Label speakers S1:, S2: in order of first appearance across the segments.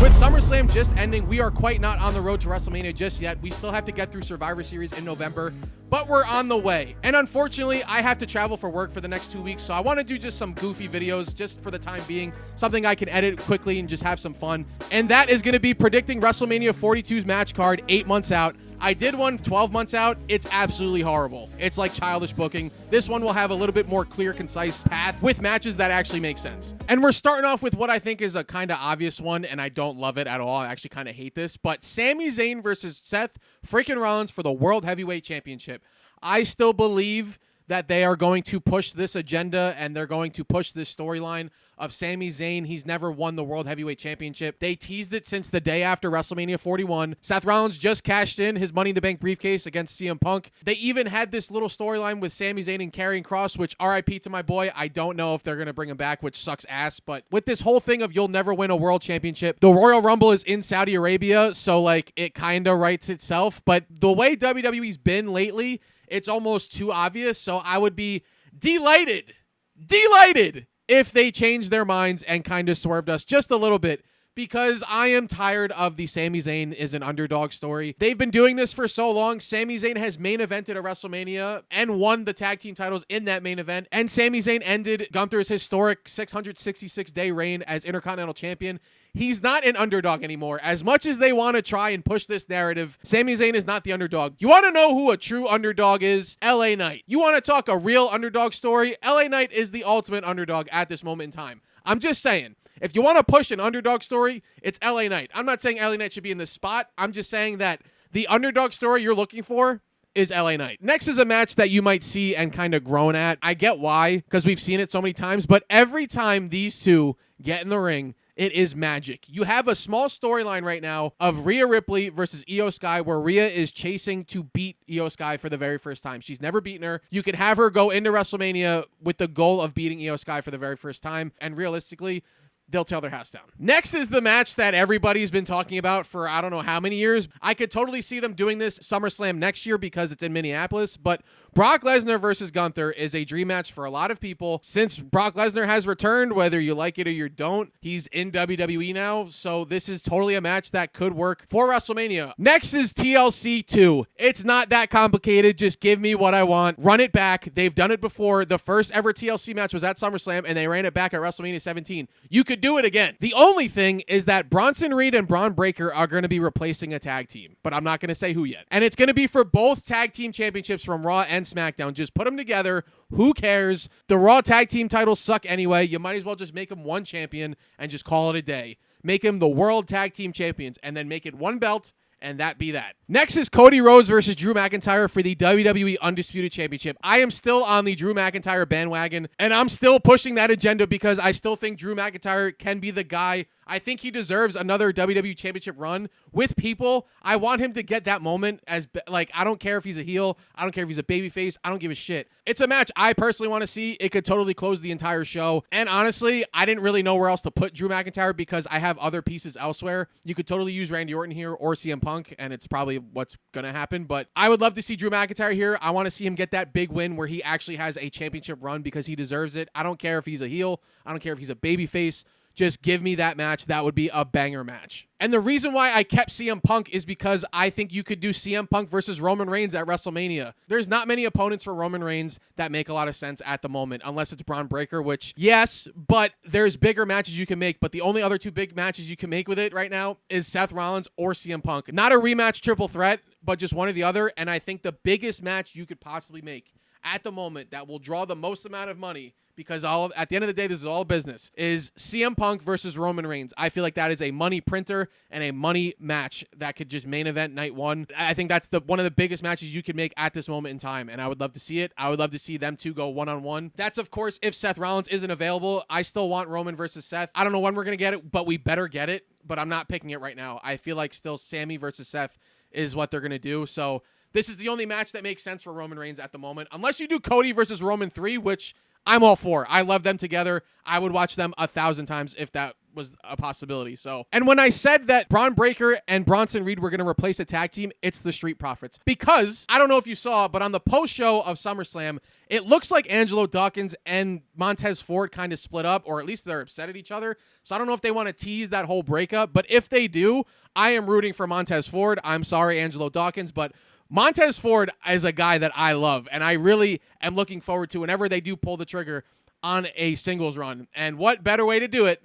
S1: with SummerSlam just ending, we are quite not on the road to WrestleMania just yet. We still have to get through Survivor Series in November, but we're on the way. And unfortunately, I have to travel for work for the next 2 weeks, so I want to do just some goofy videos just for the time being, something I can edit quickly and just have some fun. And that is going to be predicting WrestleMania 42's match card 8 months out. I did one 12 months out. It's absolutely horrible. It's like childish booking. This one will have a little bit more clear, concise path with matches that actually make sense. And we're starting off with what I think is a kind of obvious one, and I don't love it at all. I actually kind of hate this, but Sami Zayn versus Seth freaking Rollins for the World Heavyweight Championship. I still believe that they are going to push this agenda and they're going to push this storyline of Sami Zayn. He's never won the World Heavyweight Championship. They teased it since the day after WrestleMania 41. Seth Rollins just cashed in his Money in the Bank briefcase against CM Punk. They even had this little storyline with Sami Zayn and Karrion Kross, which RIP to my boy. I don't know if they're going to bring him back, which sucks ass. But with this whole thing of you'll never win a World Championship, the Royal Rumble is in Saudi Arabia, so like it kind of writes itself. But the way WWE's been lately, it's almost too obvious, so I would be delighted if they changed their minds and kind of swerved us just a little bit, because I am tired of the Sami Zayn is an underdog story. They've been doing this for so long. Sami Zayn has main evented a WrestleMania and won the tag team titles in that main event, and Sami Zayn ended Gunther's historic 666-day reign as Intercontinental Champion. He's not an underdog anymore. As much as they want to try and push this narrative, Sami Zayn is not the underdog. You want to know who a true underdog is? LA Knight. You want to talk a real underdog story? LA Knight is the ultimate underdog at this moment in time. I'm just saying, if you want to push an underdog story, it's LA Knight. I'm not saying LA Knight should be in this spot. I'm just saying that the underdog story you're looking for is LA Knight. Next is a match that you might see and kind of groan at. I get why, because we've seen it so many times, but every time these two get in the ring, it is magic. You have a small storyline right now of Rhea Ripley versus Eio Sky, where Rhea is chasing to beat Eio Sky for the very first time. She's never beaten her. You could have her go into WrestleMania with the goal of beating Eio Sky for the very first time, and realistically, they'll tear their house down. Next is the match that everybody's been talking about for I don't know how many years. I could totally see them doing this SummerSlam next year because it's in Minneapolis, but Brock Lesnar versus Gunther is a dream match for a lot of people. Since Brock Lesnar has returned, whether you like it or you don't, he's in WWE now, so this is totally a match that could work for WrestleMania. Next is TLC 2. It's not that complicated. Just give me what I want. Run it back. They've done it before. The first ever TLC match was at SummerSlam, and they ran it back at WrestleMania 17. You could do it again. The only thing is that Bronson Reed and Braun Breaker are going to be replacing a tag team, but I'm not going to say who yet. And it's going to be for both tag team championships from Raw and SmackDown. Just put them together. Who cares? The Raw tag team titles suck anyway. You might as well just make them one champion and just call it a day. Make them the World Tag Team Champions and then make it one belt, and that be that. Next is Cody Rhodes versus Drew McIntyre for the WWE Undisputed Championship. I am still on the Drew McIntyre bandwagon, and I'm still pushing that agenda because I still think Drew McIntyre can be the guy. I think he deserves another WWE Championship run with people. I want him to get that moment as, like, I don't care if he's a heel. I don't care if he's a babyface. I don't give a shit. It's a match I personally want to see. It could totally close the entire show. And honestly, I didn't really know where else to put Drew McIntyre because I have other pieces elsewhere. You could totally use Randy Orton here or CM Punk, and it's probably what's going to happen. But I would love to see Drew McIntyre here. I want to see him get that big win where he actually has a championship run because he deserves it. I don't care if he's a heel. I don't care if he's a babyface. Just give me that match. That would be a banger match. And the reason why I kept CM Punk is because I think you could do CM Punk versus Roman Reigns at WrestleMania. There's not many opponents for Roman Reigns that make a lot of sense at the moment, unless it's Braun Breaker, which, yes, but there's bigger matches you can make. But the only other two big matches you can make with it right now is Seth Rollins or CM Punk. Not a rematch triple threat, but just one or the other. And I think the biggest match you could possibly make at the moment that will draw the most amount of money, because at the end of the day, this is all business, is CM Punk versus Roman Reigns. I feel like that is a money printer and a money match that could just main event night one. I think that's one of the biggest matches you could make at this moment in time, and I would love to see it. I would love to see them two go one-on-one. That's, of course, if Seth Rollins isn't available. I still want Roman versus Seth. I don't know when we're going to get it, but we better get it, but I'm not picking it right now. I feel like still Sami versus Seth is what they're going to do, so this is the only match that makes sense for Roman Reigns at the moment, unless you do Cody versus Roman 3, which I'm all for. I love them together. I would watch them 1,000 times if that was a possibility. So, and when I said that Braun Breaker and Bronson Reed were going to replace a tag team, it's the Street Profits. Because, I don't know if you saw, but on the post-show of SummerSlam, it looks like Angelo Dawkins and Montez Ford kind of split up, or at least they're upset at each other. So I don't know if they want to tease that whole breakup, but if they do, I am rooting for Montez Ford. I'm sorry, Angelo Dawkins, but Montez Ford is a guy that I love, and I really am looking forward to whenever they do pull the trigger on a singles run. And what better way to do it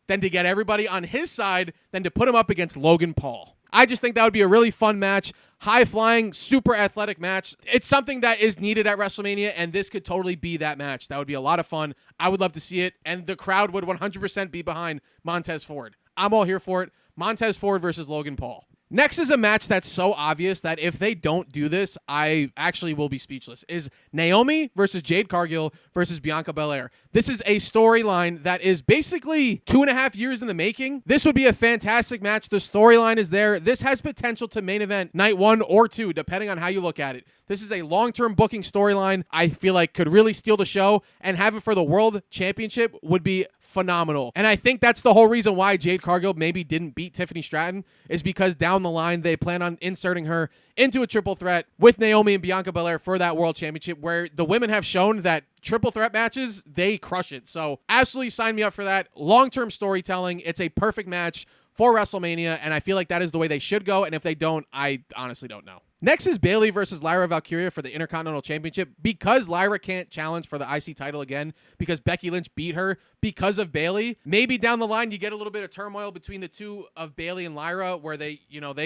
S1: than to get everybody on his side than to put him up against Logan Paul. I just think that would be a really fun match. High-flying, super athletic match. It's something that is needed at WrestleMania, and this could totally be that match. That would be a lot of fun. I would love to see it, and the crowd would 100% be behind Montez Ford. I'm all here for it. Montez Ford versus Logan Paul. Next is a match that's so obvious that if they don't do this, I actually will be speechless, is Naomi versus Jade Cargill versus Bianca Belair. This is a storyline that is basically 2.5 years in the making. This would be a fantastic match. The storyline is there. This has potential to main event night 1 or 2, depending on how you look at it. This is a long-term booking storyline I feel like could really steal the show, and have it for the World Championship would be phenomenal. And I think that's the whole reason why Jade Cargill maybe didn't beat Tiffany Stratton, is because down the line they plan on inserting her into a triple threat with Naomi and Bianca Belair for that World Championship, where the women have shown that triple threat matches, they crush it. So absolutely sign me up for that. Long-term storytelling. It's a perfect match for WrestleMania, and I feel like that is the way they should go, and if they don't, I honestly don't know. Next is Bayley versus Lyra Valkyria for the Intercontinental Championship. Because Lyra can't challenge for the IC title again, because Becky Lynch beat her because of Bayley, maybe down the line you get a little bit of turmoil between the two of Bayley and Lyra, where they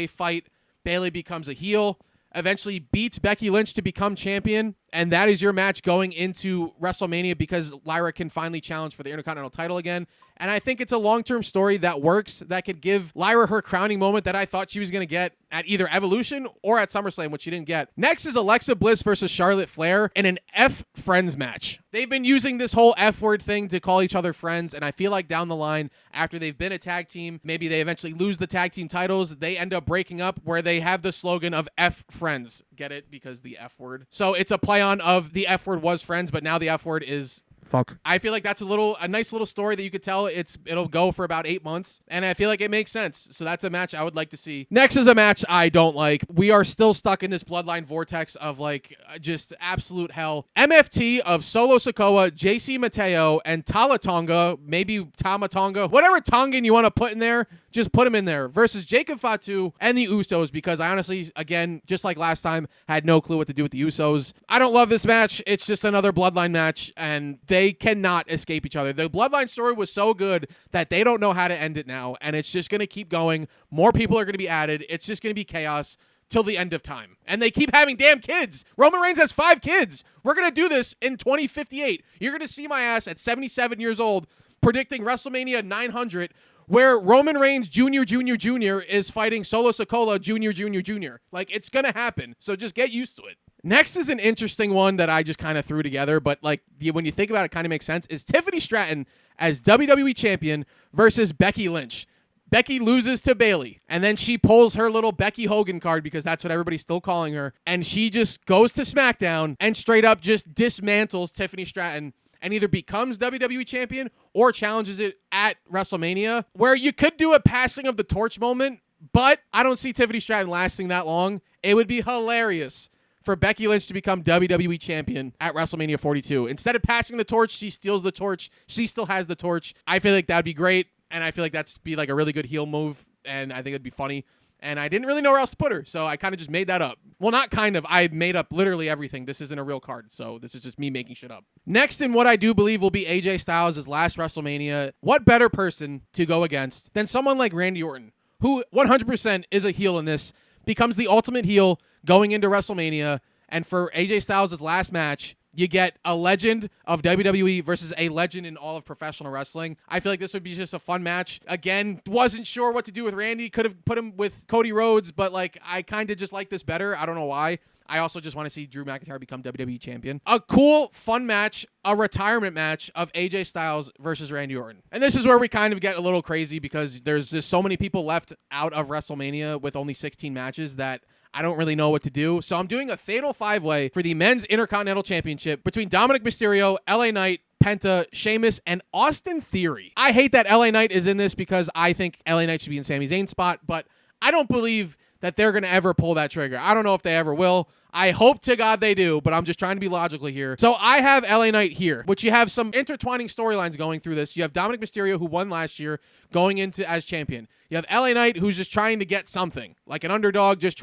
S1: fight. Bayley becomes a heel, eventually beats Becky Lynch to become champion, and that is your match going into WrestleMania, because Lyra can finally challenge for the Intercontinental title again. And I think it's a long-term story that works, that could give Lyra her crowning moment that I thought she was going to get at either Evolution or at SummerSlam, which she didn't get. Next is Alexa Bliss versus Charlotte Flair in an F-Friends match. They've been using this whole F-word thing to call each other friends, and I feel like down the line, after they've been a tag team, maybe they eventually lose the tag team titles, they end up breaking up, where they have the slogan of F-Friends. Get it? Because the F-word. So it's a play on of the F-word was friends, but now the F-word is fuck. I feel like that's a nice little story that you could tell. It'll go for about 8 months, and I feel like it makes sense. So that's a match I would like to see. Next is a match I don't like. We are still stuck in this bloodline vortex of like just absolute hell. MFT of Solo Sikoa, JC Mateo, and Tala Tonga, maybe Tama Tonga, whatever Tongan you want to put in there, just put him in there, versus Jacob Fatu and the Usos, because I honestly, again, just like last time, had no clue what to do with the Usos. I don't love this match. It's just another bloodline match, and they cannot escape each other. The bloodline story was so good that they don't know how to end it now, and it's just going to keep going. More people are going to be added. It's just going to be chaos till the end of time. And they keep having damn kids. Roman Reigns has 5 kids. We're going to do this in 2058. You're going to see my ass at 77 years old predicting WrestleMania 900, where Roman Reigns Jr. is fighting Solo Sikoa Jr. Like, it's going to happen. So just get used to it. Next is an interesting one that I just kind of threw together, but like when you think about it, kind of makes sense, is Tiffany Stratton as WWE Champion versus Becky Lynch. Becky loses to Bayley, and then she pulls her little Becky Hogan card, because that's what everybody's still calling her, and she just goes to SmackDown and straight up just dismantles Tiffany Stratton and either becomes WWE Champion or challenges it at WrestleMania, where you could do a passing of the torch moment, but I don't see Tiffany Stratton lasting that long. It would be hilarious for Becky Lynch to become WWE Champion at WrestleMania 42. Instead of passing the torch, she steals the torch. She still has the torch. I feel like that would be great, and I feel like that'd be like a really good heel move, and I think it'd be funny. And I didn't really know where else to put her, so I kind of just made that up. Well, not kind of. I made up literally everything. This isn't a real card, so this is just me making shit up. Next, in what I do believe will be AJ Styles' last WrestleMania, what better person to go against than someone like Randy Orton, who 100% is a heel in this, becomes the ultimate heel going into WrestleMania, and for AJ Styles' last match, you get a legend of WWE versus a legend in all of professional wrestling. I feel like this would be just a fun match. Again, wasn't sure what to do with Randy. Could have put him with Cody Rhodes, but like I kind of just like this better. I don't know why. I also just want to see Drew McIntyre become WWE Champion. A cool, fun match, a retirement match of AJ Styles versus Randy Orton. And this is where we kind of get a little crazy, because there's just so many people left out of WrestleMania with only 16 matches that I don't really know what to do. So I'm doing a fatal 5-way for the Men's Intercontinental Championship between Dominic Mysterio, LA Knight, Penta, Sheamus, and Austin Theory. I hate that LA Knight is in this because I think LA Knight should be in Sami Zayn's spot, but I don't believe that they're going to ever pull that trigger. I don't know if they ever will. I hope to God they do, but I'm just trying to be logical here. So I have LA Knight here, which you have some intertwining storylines going through this. You have Dominic Mysterio, who won last year, going into as champion. You have LA Knight, who's just trying to get something, like an underdog, he's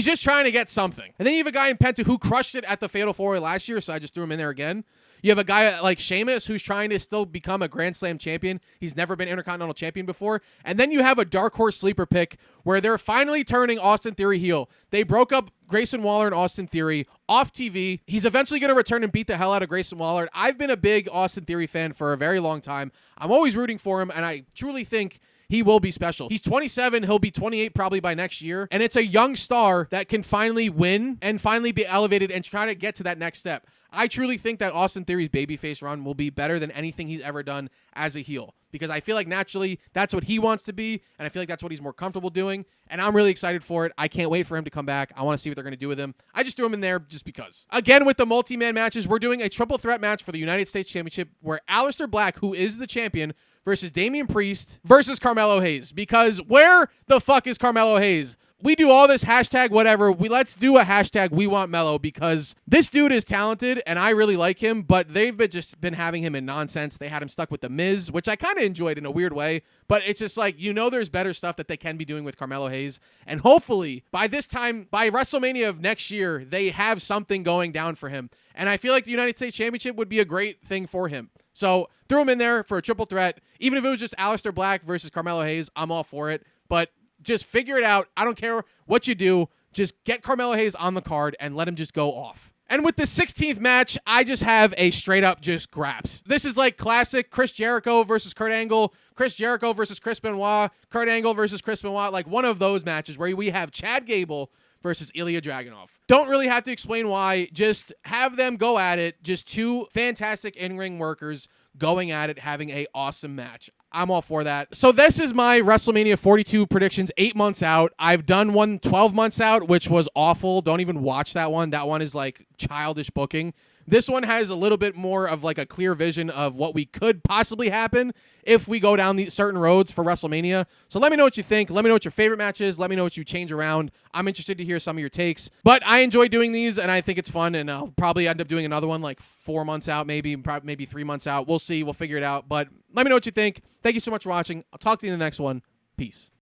S1: just trying to get something. And then you have a guy in Penta who crushed it at the Fatal 4-Way last year, so I just threw him in there again. You have a guy like Sheamus who's trying to still become a Grand Slam champion. He's never been Intercontinental champion before. And then you have a dark horse sleeper pick where they're finally turning Austin Theory heel. They broke up Grayson Waller and Austin Theory off TV. He's eventually going to return and beat the hell out of Grayson Waller. I've been a big Austin Theory fan for a very long time. I'm always rooting for him, and I truly think he will be special. He's 27. He'll be 28 probably by next year. And it's a young star that can finally win and finally be elevated and try to get to that next step. I truly think that Austin Theory's babyface run will be better than anything he's ever done as a heel, because I feel like naturally that's what he wants to be, and I feel like that's what he's more comfortable doing, and I'm really excited for it. I can't wait for him to come back. I want to see what they're going to do with him. I just threw him in there just because. Again, with the multi-man matches, we're doing a triple threat match for the United States Championship where Aleister Black, who is the champion, versus Damian Priest versus Carmelo Hayes, because where the fuck is Carmelo Hayes? We do all this hashtag whatever. Let's do a hashtag we want Mello, because this dude is talented and I really like him, but they've just been having him in nonsense. They had him stuck with The Miz, which I kind of enjoyed in a weird way, but it's just like, there's better stuff that they can be doing with Carmelo Hayes. And hopefully by this time, by WrestleMania of next year, they have something going down for him. And I feel like the United States Championship would be a great thing for him. So throw him in there for a triple threat. Even if it was just Aleister Black versus Carmelo Hayes, I'm all for it. But just figure it out. I don't care what you do. Just get Carmelo Hayes on the card and let him just go off. And with the 16th match, I just have a straight up just graps. This is like classic Chris Jericho versus Kurt Angle, Chris Jericho versus Chris Benoit, Kurt Angle versus Chris Benoit, like one of those matches where we have Chad Gable versus Ilya Dragunov. Don't really have to explain why. Just have them go at it. Just two fantastic in-ring workers going at it, having an awesome match. I'm all for that. So this is my WrestleMania 42 predictions 8 months out. I've done one 12 months out, which was awful. Don't even watch that one. That one is like childish booking. This one has a little bit more of like a clear vision of what we could possibly happen if we go down these certain roads for WrestleMania. So let me know what you think. Let me know what your favorite match is. Let me know what you change around. I'm interested to hear some of your takes. But I enjoy doing these, and I think it's fun, and I'll probably end up doing another one like 4 months out, maybe 3 months out. We'll see. We'll figure it out. But let me know what you think. Thank you so much for watching. I'll talk to you in the next one. Peace.